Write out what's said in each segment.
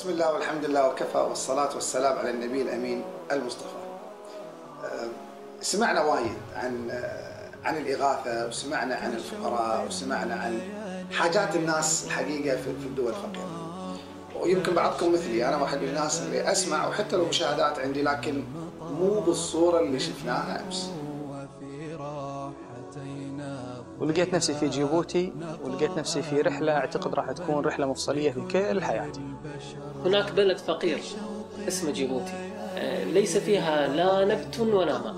بسم الله والحمد لله وكفى والصلاة والسلام على النبي الأمين المصطفى. سمعنا وايد عن الإغاثة، وسمعنا عن الفقراء، وسمعنا عن حاجات الناس الحقيقة في الدول الفقيرة. ويمكن بعضكم مثلي، أنا واحد من الناس اللي أسمع وحتى لو مشاهدات عندي، لكن مو بالصورة اللي شفناها أمس. ولقيت نفسي في جيبوتي، ولقيت نفسي في رحلة أعتقد راح تكون رحلة مفصلية في كل حياتي. هناك بلد فقير اسمه جيبوتي، ليس فيها لا نبت ولا ماء.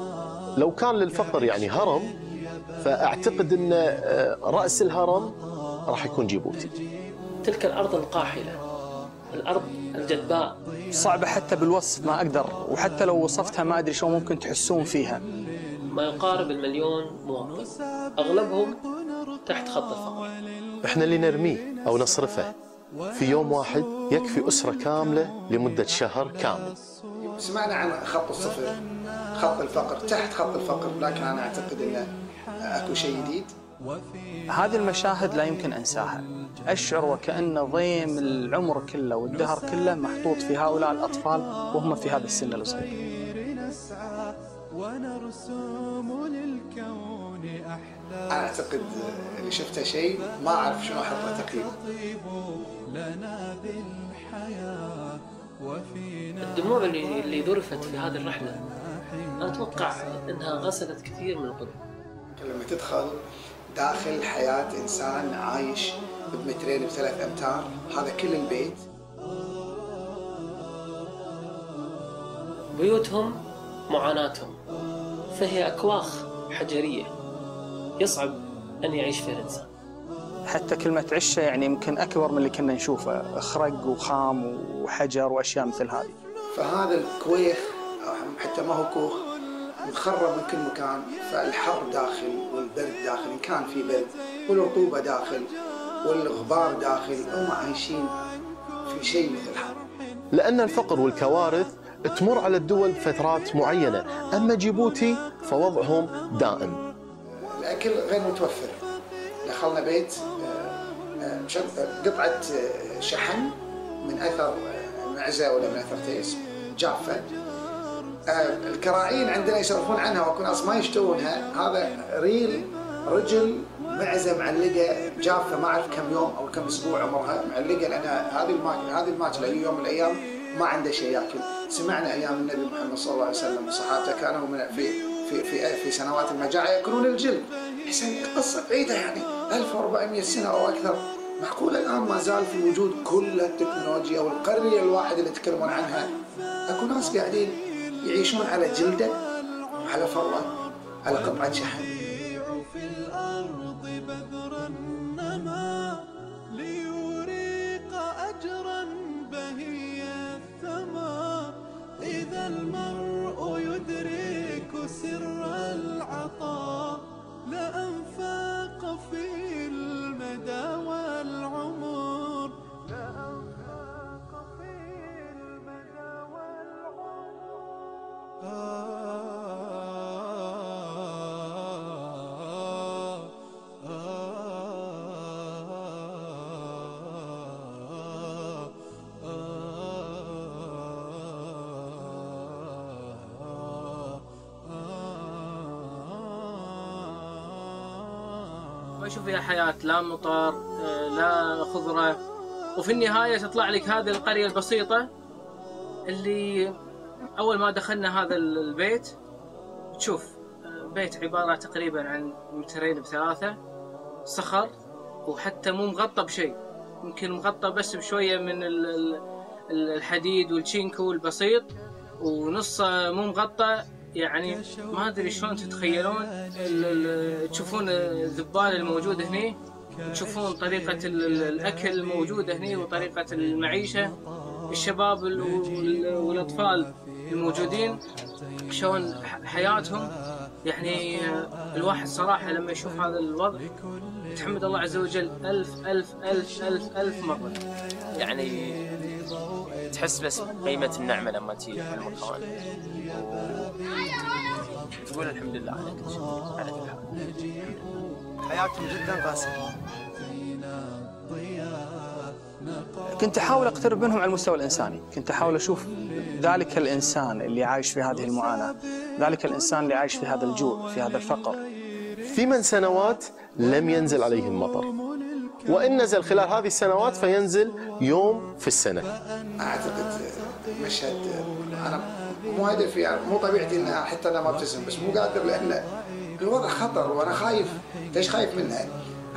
لو كان للفقر يعني هرم، فأعتقد أن رأس الهرم راح يكون جيبوتي. تلك الأرض القاحلة، الأرض الجدباء، صعبة حتى بالوصف، ما أقدر، وحتى لو وصفتها ما أدري شو ممكن تحسون فيها. ما يقارب 1,000,000 مواطن، أغلبهم تحت خط الفقر. إحنا اللي نرميه أو نصرفه في يوم واحد يكفي أسرة كاملة لمدة شهر كامل. سمعنا عن خط الصفر، خط الفقر، تحت خط الفقر، لكن أنا أعتقد أنه أكو شيء جديد. هذه المشاهد لا يمكن أنساها. أشعر وكأن ضيم العمر كله والدهر كله محطوط في هؤلاء الأطفال وهم في هذا السن الصغير. أنا أعتقد اللي شفته شيء ما أعرف شنو أحطه تقييم. الدموع اللي ذرفت في هذه الرحلة أنا أتوقع أنها غسلت كثير من القلوب. لما تدخل داخل حياة إنسان عايش بمترين ب3 أمتار، هذا كل البيت، بيوتهم معاناتهم، فهي أكواخ حجرية يصعب أن يعيش فيها الإنسان. حتى كلمة عشة يعني يمكن أكبر من اللي كنا نشوفه، خرق وخام وحجر وأشياء مثل هذه. فهذا الكويخ حتى ما هو كوخ، مخرب من كل مكان، فالحر داخل والبرد داخل، إن كان في برد، والرطوبة داخل والغبار داخل، هم عايشين في شيء مثل هذا. لأن الفقر والكوارث تمر على الدول فترات معينة، أما جيبوتي فوضعهم دائم. الأكل غير متوفر. دخلنا بيت قطعة شحن من أثر معزة ولا من أثر تيس جافة. الكراعين عندنا يصرفون عنها وكل ناس ما يشترونها. هذا رجل معزة معلقة جافة، ما أعرف كم يوم أو كم أسبوع عمرها معلقة، لأن هذه الماكلة يوم من الأيام ما عنده شيء ياكل. سمعنا أيام النبي محمد صلى الله عليه وسلم وصحابته كانوا في سنوات المجاعة يأكلون الجلد. حسن قصة بعيدة يعني 1400 سنة أو أكثر. معقولة الآن ما زال في وجود كل التكنولوجيا والقرية الواحدة اللي يتكلمون عنها أكو ناس قاعدين يعيشون على جلدة، على فروة، على قطعة شحن. إذا المرء يدرك سر العطاء لأنفاق في المدى والعمر، لأنفاق في المدى والعمر. ما يشوف فيها حياة، لا مطر لا خضرة، وفي النهاية تطلع لك هذه القرية البسيطة اللي أول ما دخلنا هذا البيت تشوف بيت عبارة تقريبا عن 2 ب3، صخر، وحتى مو مغطى بشيء، يمكن مغطى بس بشوية من الحديد والشينكو البسيط، ونصه مو مغطى. يعني ما أدري شلون تتخيلون تشوفون الذبال الموجود هنا، تشوفون طريقة الأكل الموجودة هنا وطريقة المعيشة، الشباب والأطفال الموجودين شلون حياتهم. يعني الواحد صراحة لما يشوف هذا الوضع يتحمد الله عز وجل ألف مرة. يعني تحس بس قيمة النعمة لما تيجي في المكان، تقول الحمد لله على كل شيء، على كل حال. حياتهم جدا قاسية، كنت أحاول أقترب منهم على المستوى الإنساني، كنت أحاول أشوف ذلك الإنسان اللي عايش في هذه المعاناة، ذلك الإنسان اللي عايش في هذا الجوع، في هذا الفقر. 8 سنوات لم ينزل عليه المطر، وإن نزل خلال هذه السنوات فينزل يوم في السنة. أعتقد مشهد أنا مو هدفي، يعني مو طبيعتي إن حتى أنا ما ابتسم، بس مو قادر لأن الوضع خطر وأنا خايف. ليش خايف منها؟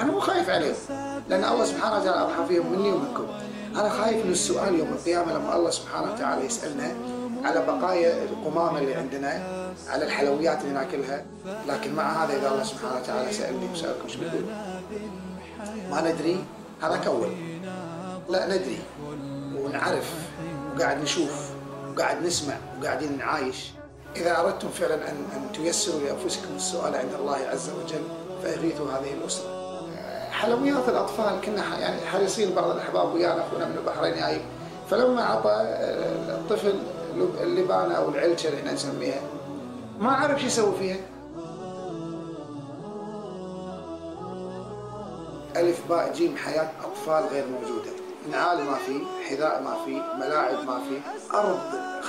أنا مو خايف عليهم، لأن الله سبحانه وتعالى أرحم فيهم مني ومنكم. أنا خايف من السؤال يوم القيامة لما الله سبحانه وتعالى يسألنا على بقايا القمامة اللي عندنا، على الحلويات اللي ناكلها. لكن مع هذا إذا الله سبحانه وتعالى سألني وسألكم شو بتقول؟ ما ندري، هذاك أول. لا ندري ونعرف وقاعد نشوف وقاعد نسمع وقاعدين نعايش. إذا أردتم فعلا أن تيسروا لأنفسكم السؤال عند الله عز وجل فأغيثوا هذه الأسرة. حلويات الأطفال كنا يعني حريصين، بعض الأحباب ويانا أخونا من البحرين جاي، فلما أعطى الطفل اللبانة أو العلشة اللي احنا نسميها ما عرف شو يسوي فيها. ألف باء جيم حياة أطفال غير موجودة، نعال ما في، حذاء ما في، ملاعب ما في، أرض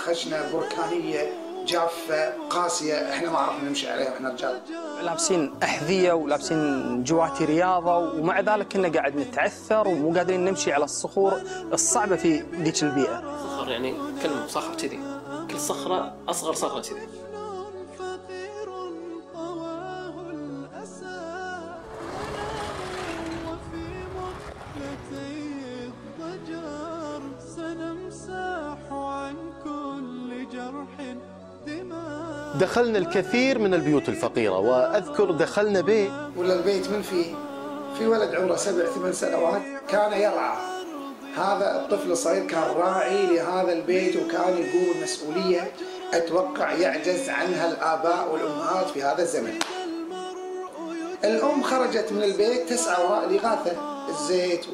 خشنة بركانية جافة قاسية احنا ما عرفنا نمشي عليها احنا رجال. لابسين أحذية ولابسين جواتي رياضة، ومع ذلك كنا قاعد نتعثر ومو قادرين نمشي على الصخور الصعبة في ذيك البيئة. صخر يعني كلمة صخر كذي، كل صخرة أصغر صخرة كذي. دخلنا الكثير من البيوت الفقيرة، وأذكر دخلنا بيت ولا البيت من فيه في ولد عمره 7 8 سنوات كان يرعى. هذا الطفل الصغير كان راعي لهذا البيت وكان يقوم المسؤولية أتوقع يعجز عنها الآباء والأمهات في هذا الزمن. الأم خرجت من البيت تسعى وراء الإغاثة، الزيت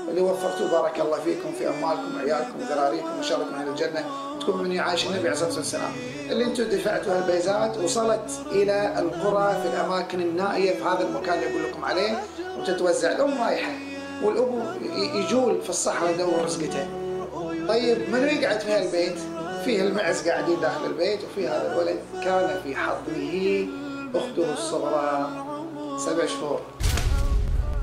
اللي وفرتوه بارك الله فيكم في أموالكم وعيالكم وذراريكم وإن شاء الله من أهل الجنة تكون من يعاش النبي عليه الصلاة والسلام. اللي انتم دفعتوها البيزات وصلت إلى القرى في الأماكن النائية في هذا المكان اللي أقول لكم عليه، وتتوزع. الأم رايحة والأبو يجول في الصحراء يدور رزقته. طيب من يقعد في هالبيت؟ فيه المعز قاعدين داخل البيت، وفي هذا الولد كان في حضنه أخته الصغرى 7 شهور.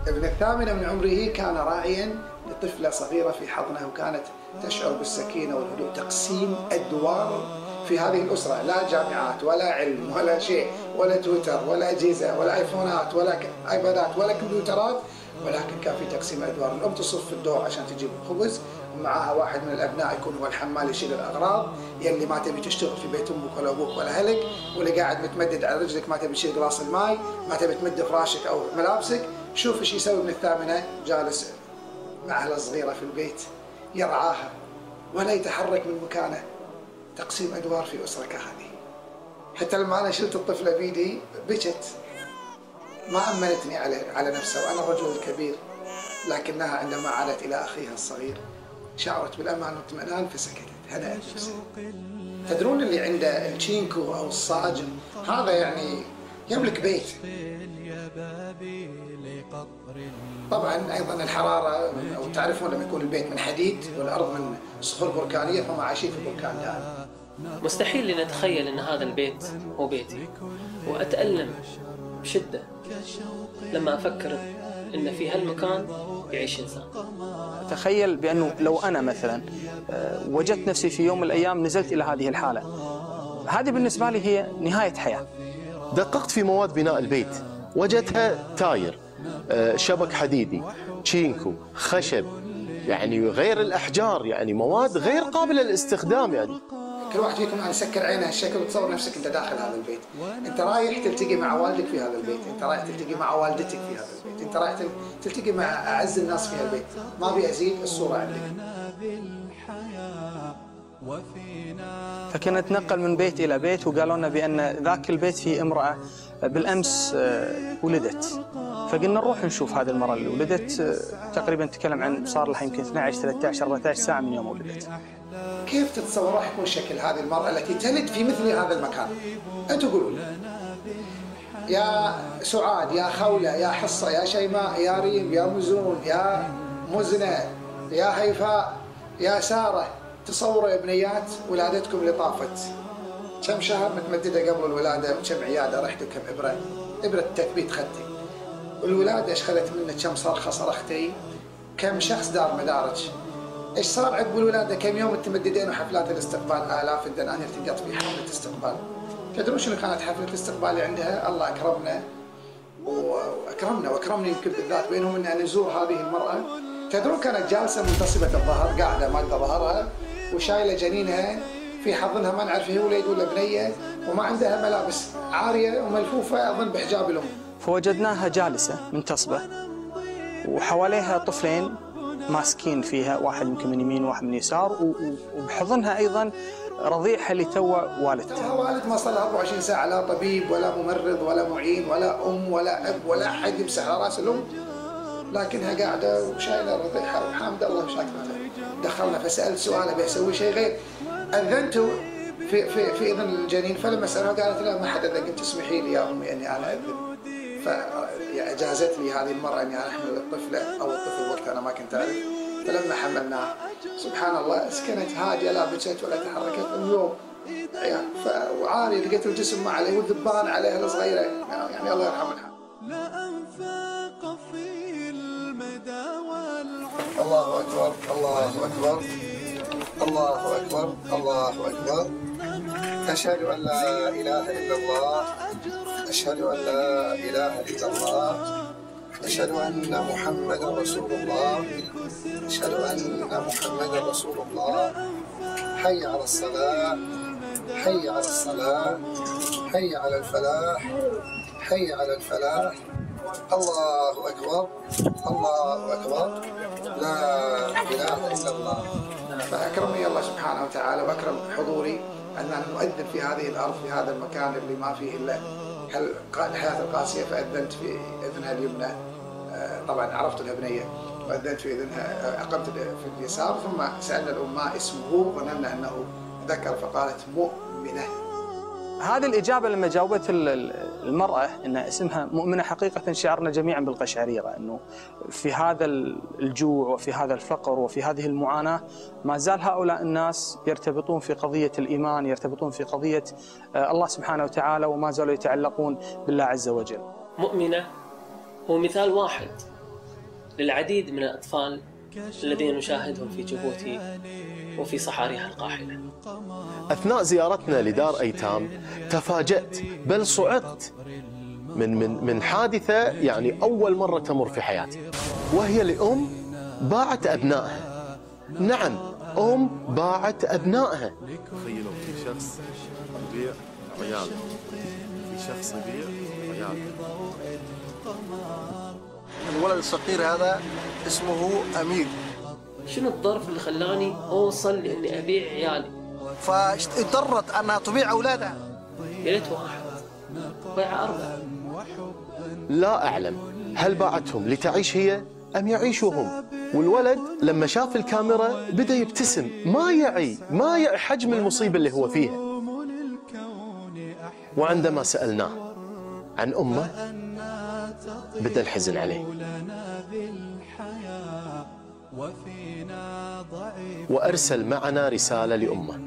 ابن الثامنة من عمره كان راعيا لطفلة صغيرة في حضنه، وكانت تشعر بالسكينة والهدوء. تقسيم أدوار في هذه الأسرة، لا جامعات ولا علم ولا شيء ولا تويتر ولا أجهزة ولا آيفونات ولا آيبادات ولا كمبيوترات، ولكن كان في تقسيم أدوار. الأم تصف في الدور عشان تجيب خبز، ومعها واحد من الأبناء يكون هو الحمال يشيل الأغراض، يلي ما تبي تشتغل في بيت أمك ولا أبوك ولا أهلك، واللي قاعد متمدد على رجلك ما تبي تشيل قلاص الماي، ما تبي تمد فراشك أو ملابسك. شوف ايش يسوي ابن الثامنة، جالس مع أهله الصغيرة في البيت يرعاها ولا يتحرك من مكانه. تقسيم أدوار في أسرة كهذه. حتى لما أنا شلت الطفلة بيدي بكت، ما أمنتني على نفسها وأنا الرجل الكبير، لكنها عندما عادت إلى أخيها الصغير شعرت بالأمان واطمئنان فسكتت، هدأت نفسها. تدرون اللي عنده التشينكو أو الصاجن هذا يعني يملك بيت. طبعا أيضا الحرارة، أو تعرفون لما يكون البيت من حديد والأرض من صخور بركانية، فهم عايشين في بركان دائم. مستحيل لي نتخيل أن هذا البيت هو بيتي، وأتألم بشدة لما أفكر أن في هالمكان يعيش إنسان. تخيل بأنه لو أنا مثلا وجدت نفسي في يوم من الأيام نزلت إلى هذه الحالة، هذه بالنسبة لي هي نهاية حياة. دققت في مواد بناء البيت، وجدتها تاير، شبك حديدي، تشينكو، خشب، يعني غير الأحجار، يعني مواد غير قابلة للاستخدام. يعني كل واحد فيكم يعني سكر عينه الشكل وتصور نفسك انت داخل هذا البيت. انت رايح تلتقي مع والدك في هذا البيت، انت رايح تلتقي مع والدتك في هذا البيت، انت رايح تلتقي مع اعز الناس في هذا البيت. ما ابي ازيد الصورة عندك. فكنا نتنقل من بيت إلى بيت، وقالوا لنا بأن ذاك البيت فيه امرأة بالأمس ولدت، فقلنا نروح نشوف هذه المرأة اللي ولدت. تقريبا تكلم عن صار لها يمكن 12 13 14 ساعة من يوم ولدت. كيف تتصور راح يكون شكل هذه المرأة التي تلد في مثل هذا المكان؟ أنتوا قولوا لي. يا سعاد، يا خولة، يا حصة، يا شيماء، يا ريم، يا مزون، يا مزنة، يا هيفاء، يا سارة، تصوروا يا بنيات ولادتكم اللي طافت كم شهر متمددة قبل الولادة، كم عيادة رحتوا، كم إبرة تثبيت خدتي، والولادة ايش خذت منك، كم صرخة صرختي، كم شخص دار مدارج، ايش صار عقب الولادة، كم يوم متمددين وحفلات الاستقبال، آلاف الدنانير تنقط في حفلة استقبال. تدرون شنو كانت حفلة الاستقبال اللي عندها؟ الله أكرمنا وأكرمني يمكن بالذات بينهم أن نزور هذه المرأة. تدرون كانت جالسة منتصبة الظهر، قاعدة مادة ظهرها وشايلة جنينها في حضنها، ما نعرف هي ولد ولا بنية، وما عندها ملابس، عارية وملفوفة أظن بحجاب الأم. فوجدناها جالسة منتصبة وحواليها طفلين ماسكين فيها، واحد يمكن من يمين وواحد من يسار، وبحضنها أيضا رضيعها اللي توه والدتها. والد ما صار لها 24 ساعة، لا طبيب ولا ممرض ولا معين ولا أم ولا أب ولا أحد يمسح على رأس الأم، لكنها قاعدة وشايلة رضيعها وحامد الله وشاكرته. دخلنا فسألت سؤال أبي أسوي شيء غير، أذنت في إذن الجنين، فلما سألوها قالت لا ما حد أذن، قلت اسمحي لي يا أمي أني أنا أذن، فأجازت لي هذه المرأة أني أنا أحمل الطفلة أو الطفل وقت أنا ما كنت أعرف. فلما حملناه سبحان الله سكنت هادية، لا بكت ولا تحركت اليوم، وعاري لقيت الجسم ما عليه والذبان عليها الصغيرة، يعني الله يرحمها. لا أنفاق في المدى والعمر. الله أكبر، الله أكبر، الله أكبر، الله أكبر. أشهد أن لا إله إلا الله، أشهد أن لا إله إلا الله، أشهد أن محمدا رسول الله، أشهد أن محمدا رسول الله. حي على الصلاة، حي على الصلاة، حي على الفلاح، حي على الفلاح. الله أكبر، الله أكبر، لا إله إلا الله. فأكرمني الله سبحانه وتعالى وأكرم حضوري أن نؤذن في هذه الأرض، في هذا المكان اللي ما فيه إلا الحياة القاسية، فأذنت في إذنها اليمنى، طبعا عرفت الابنية، وأذنت في إذنها، أقمت في اليسار، ثم سألنا الأم ما اسمه، ظننا أنه ذكر فقالت مؤمنة. هذه الإجابة لما جاوبت المرأة أن اسمها مؤمنة، حقيقة شعرنا جميعا بالقشعريرة، أنه في هذا الجوع وفي هذا الفقر وفي هذه المعاناة ما زال هؤلاء الناس يرتبطون في قضية الإيمان، يرتبطون في قضية الله سبحانه وتعالى، وما زالوا يتعلقون بالله عز وجل. مؤمنة هو مثال واحد للعديد من الأطفال الذين نشاهدهم في جيبوتي وفي صحاريها القاحلة. أثناء زيارتنا لدار أيتام تفاجأت، بل صعقت من حادثة يعني أول مرة تمر في حياتي، وهي لأم باعت أبنائها. نعم، أم باعت أبنائها. تخيلوا في شخص يبيع عياله، في شخص يبيع عياله. الولد الصغير هذا اسمه أمير. شنو الظرف اللي خلاني أوصل لإني أبيع عيالي؟ فاضطرت أنها تبيع أولادها. يا ريت واحد بايع 4. لا أعلم هل باعتهم لتعيش هي أم يعيشوا هم. والولد لما شاف الكاميرا بدأ يبتسم، ما يعي حجم المصيبة اللي هو فيها. وعندما سألناه عن أمه بدأ الحزن عليه، وأرسل معنا رسالة لأمه.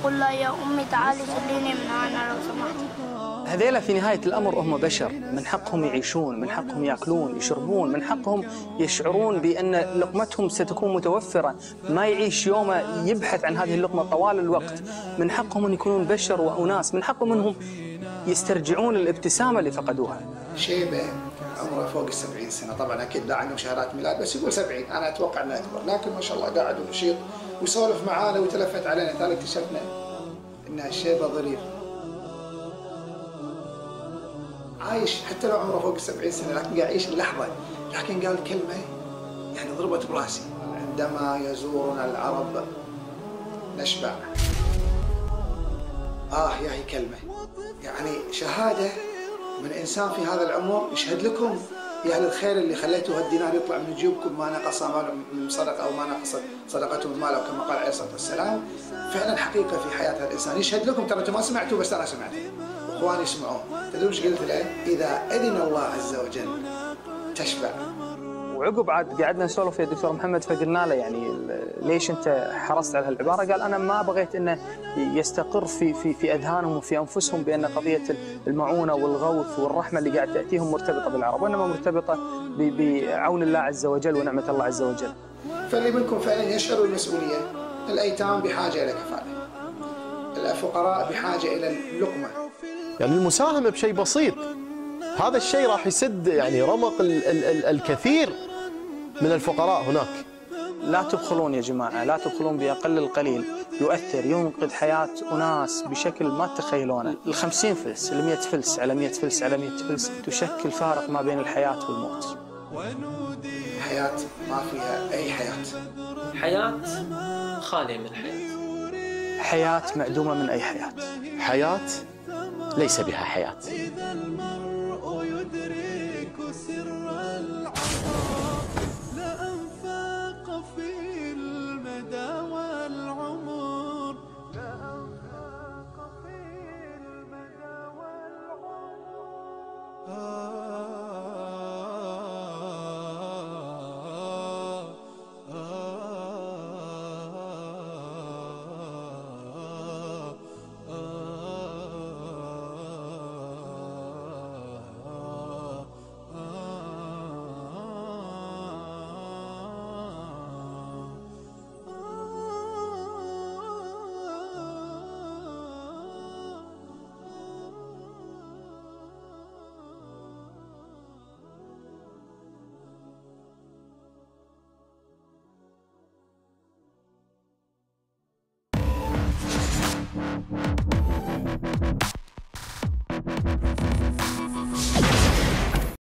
قل لا يا أمي تعالي سليني من هنا لو سمحتي. هذيلا في نهاية الأمر هم بشر، من حقهم يعيشون، من حقهم يأكلون يشربون، من حقهم يشعرون بأن لقمتهم ستكون متوفرة، ما يعيش يومه يبحث عن هذه اللقمة طوال الوقت. من حقهم أن يكونون بشر وأناس، من حقهم أنهم يسترجعون الابتسامة اللي فقدوها. شيبة عمره فوق 70 سنة، طبعا أكيد لا عنده شهادات ميلاد، بس يقول 70، أنا أتوقع أنه أكبر، لكن ما شاء الله قاعد ونشيط ويسولف معانا ويتلفت علينا. تالي اكتشفنا أن الشيبة ضرير عايش حتى لو عمره فوق 70 سنة، لكن قاعد يعيش اللحظة. لكن قال كلمة يعني ضربت براسي: عندما يزورنا العرب نشبع. يا هي كلمة يعني شهادة من إنسان في هذا العمر يشهد لكم يا أهل الخير اللي خليتوا هالدينار يطلع من جيوبكم ما نقص مال من صدقة أو ما نقصت صدقته من ماله، كما قال عليه الصلاة والسلام. فعلا حقيقة في حياة هذا الإنسان يشهد لكم، ترى أنتم ما سمعتوا بس أنا سمعت، وإخواني يسمعون. تدري وش قلت له؟ إذا أذن الله عز وجل تشبع. وعقب عاد قعدنا نسولف يا دكتور محمد، فقلنا له يعني ليش انت حرصت على هالعباره؟ قال انا ما بغيت انه يستقر في اذهانهم وفي انفسهم بان قضيه المعونه والغوث والرحمه اللي قاعد تاتيهم مرتبطه بالعرب، وانما مرتبطه بعون الله عز وجل ونعمه الله عز وجل. فاللي منكم فعلا يشعر بالمسؤوليه، الايتام بحاجه الى كفاله، الفقراء بحاجه الى اللقمه. يعني المساهمه بشيء بسيط، هذا الشيء راح يسد يعني رمق الكثير من الفقراء هناك. لا تبخلون يا جماعة، لا تبخلون بأقل القليل، يؤثر ينقذ حياة أناس بشكل ما تتخيلونه. 50 فلس، 100 فلس على 100 فلس على 100 فلس تشكل فارق ما بين الحياة والموت. حياة ما فيها أي حياة، حياة خالية من الحياة، حياة معدومة من أي حياة، حياة ليس بها حياة.